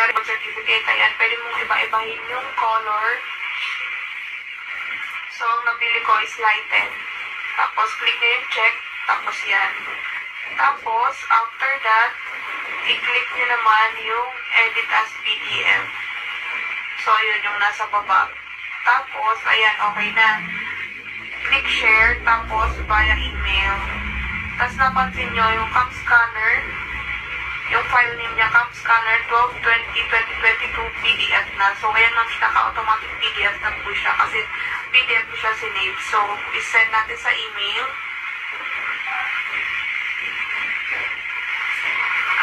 birth certificate. Ayan, pwede mong iba-ibahin yung color. So, ang nabili ko is lighted. Tapos, click nyo yung check. Tapos, yan. Tapos, after that, i-click nyo naman yung edit as PDF. So, yun yung nasa baba. Tapos, ayan, okay na. Click share, tapos via email. Tapos, napansin nyo yung cam scanner, yung file name niya, cam scanner 12/20/2022 PDF na. So, ayan lang, naka-automatic PDF na po siya kasi PDF po siya sinave. So, isend natin sa email.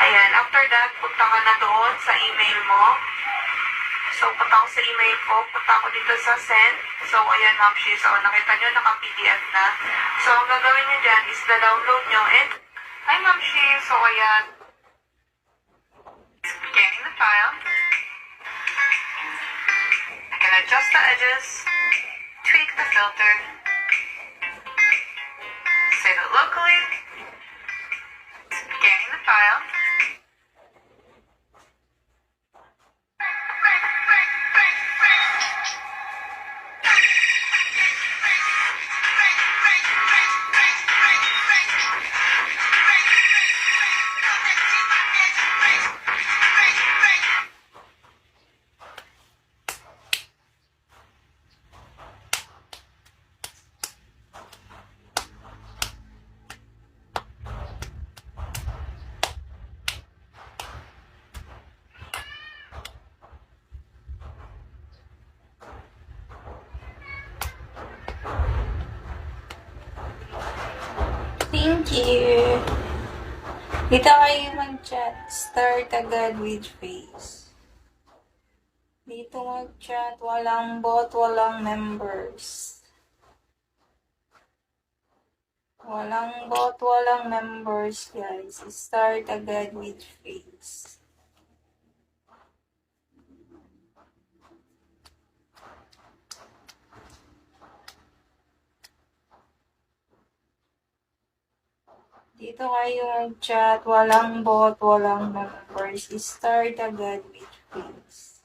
Ayan, after that, punta ka na doon sa email mo. So, punta ako sa email ko, punta ako dito sa send. So, ayan, Ma'am Shi. So, nakita nyo, naka-PDF na. So, ang gagawin nyo dyan is na-download nyo. And, hi, Ma'am Shi. So, ayan. Scanning the file. I can adjust the edges, tweak the filter, save it locally, scanning the file. Thank you. Dito kayo mag-chat. Start agad with face. Dito mag-chat. Walang bot, walang members. Walang bot, walang members, guys. Start agad with face. Dito kayo mag-chat. Walang bot, walang members. Start agad with face.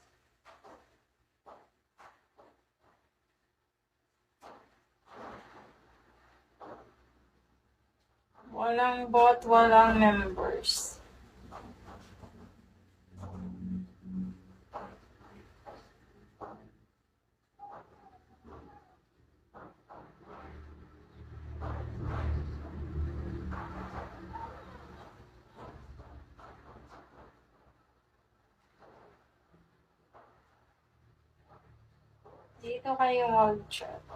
Walang bot, walang members. Dito kayo mag-chat.